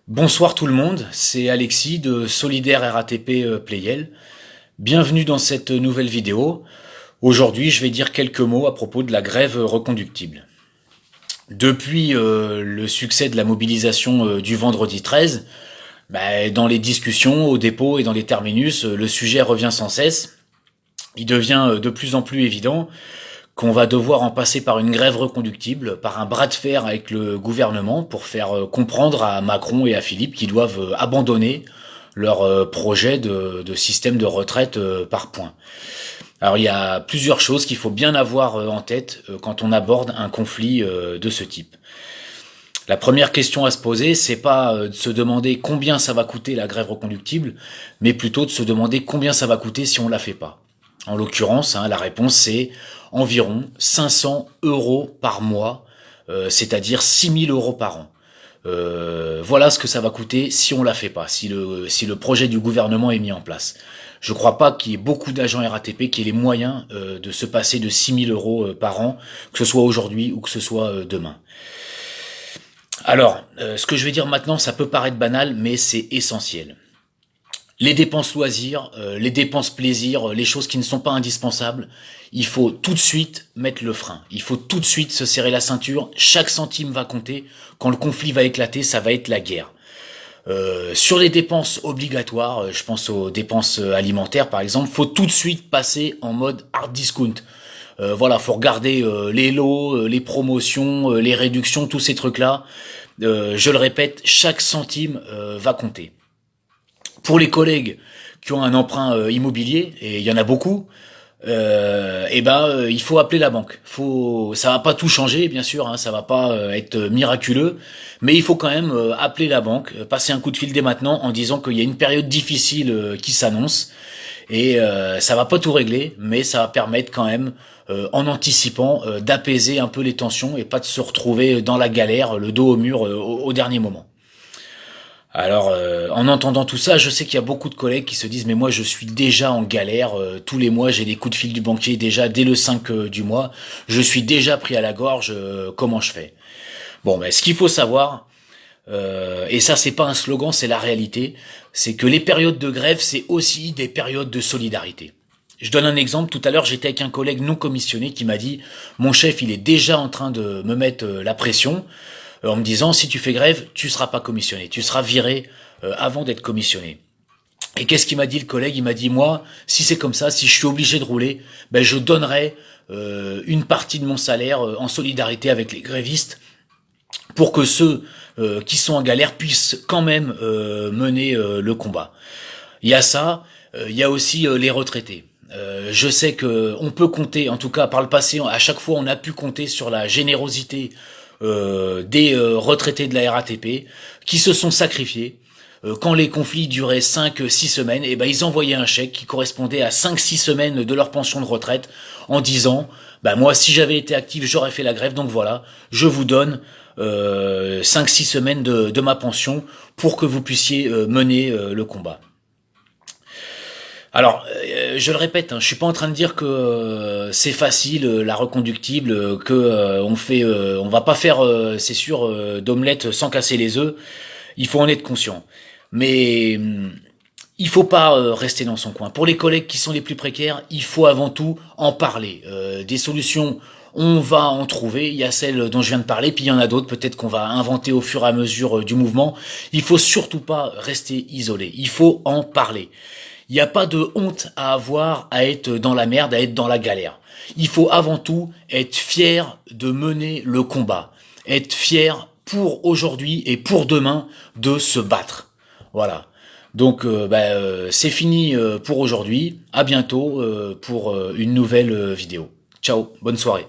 Bonsoir tout le monde, c'est Alexis de Solidaire RATP Playel. Bienvenue dans cette nouvelle vidéo. Aujourd'hui, je vais dire quelques mots à propos de la grève reconductible. Depuis le succès de la mobilisation du vendredi 13, dans les discussions, au dépôt et dans les terminus, le sujet revient sans cesse. Il devient de plus en plus évident qu'on va devoir en passer par une grève reconductible, par un bras de fer avec le gouvernement pour faire comprendre à Macron et à Philippe qu'ils doivent abandonner leur projet de système de retraite par points. Alors il y a plusieurs choses qu'il faut bien avoir en tête quand on aborde un conflit de ce type. La première question à se poser, c'est pas de se demander combien ça va coûter la grève reconductible, mais plutôt de se demander combien ça va coûter si on la fait pas. En l'occurrence, la réponse c'est environ 500 euros par mois, c'est-à-dire 6 000 euros par an. Voilà ce que ça va coûter si on la fait pas, si le projet du gouvernement est mis en place. Je crois pas qu'il y ait beaucoup d'agents RATP qui aient les moyens de se passer de 6 000 euros par an, que ce soit aujourd'hui ou que ce soit demain. Alors, ce que je vais dire maintenant, ça peut paraître banal, mais c'est essentiel. Les dépenses loisirs, les dépenses plaisir, les choses qui ne sont pas indispensables, il faut tout de suite mettre le frein. Il faut tout de suite se serrer la ceinture. Chaque centime va compter. Quand le conflit va éclater, ça va être la guerre. Sur les dépenses obligatoires, je pense aux dépenses alimentaires par exemple, faut tout de suite passer en mode hard discount. Voilà, faut regarder les lots, les promotions, les réductions, tous ces trucs-là. Je le répète, chaque centime va compter. Pour les collègues qui ont un emprunt immobilier, et il y en a beaucoup, il faut appeler la banque. Ça va pas tout changer, bien sûr, ça va pas être miraculeux, mais il faut quand même appeler la banque, passer un coup de fil dès maintenant en disant qu'il y a une période difficile qui s'annonce, et ça va pas tout régler, mais ça va permettre quand même, en anticipant, d'apaiser un peu les tensions et pas de se retrouver dans la galère, le dos au mur au dernier moment. Alors, en entendant tout ça, je sais qu'il y a beaucoup de collègues qui se disent mais moi je suis déjà en galère, tous les mois j'ai des coups de fil du banquier déjà dès le 5 du mois, je suis déjà pris à la gorge, comment je fais? Bon, ce qu'il faut savoir, et ça c'est pas un slogan, c'est la réalité, c'est que les périodes de grève c'est aussi des périodes de solidarité. Je donne un exemple, tout à l'heure j'étais avec un collègue non commissionné qui m'a dit mon chef il est déjà en train de me mettre la pression, en me disant si tu fais grève, tu seras pas commissionné, tu seras viré avant d'être commissionné. Et qu'est-ce qu'il m'a dit le collègue? Il m'a dit moi, si c'est comme ça, si je suis obligé de rouler, je donnerai une partie de mon salaire en solidarité avec les grévistes pour que ceux qui sont en galère puissent quand même mener le combat. Il y a ça, il y a aussi les retraités. Je sais que on peut compter, en tout cas par le passé, à chaque fois on a pu compter sur la générosité des retraités de la RATP qui se sont sacrifiés. Quand les conflits duraient 5-6 semaines, ils envoyaient un chèque qui correspondait à 5-6 semaines de leur pension de retraite en disant moi si j'avais été actif j'aurais fait la grève, donc voilà, je vous donne 5-6 semaines de ma pension pour que vous puissiez mener le combat. Alors, je le répète, je suis pas en train de dire que c'est facile la reconductible, que on va pas faire, c'est sûr, d'omelette sans casser les œufs. Il faut en être conscient. Mais il faut pas rester dans son coin. Pour les collègues qui sont les plus précaires, il faut avant tout en parler. Des solutions, on va en trouver. Il y a celles dont je viens de parler, puis il y en a d'autres. Peut-être qu'on va inventer au fur et à mesure du mouvement. Il faut surtout pas rester isolé. Il faut en parler. Il n'y a pas de honte à avoir à être dans la merde, à être dans la galère. Il faut avant tout être fier de mener le combat. Être fier pour aujourd'hui et pour demain de se battre. Voilà. Donc c'est fini pour aujourd'hui. À bientôt pour une nouvelle vidéo. Ciao, bonne soirée.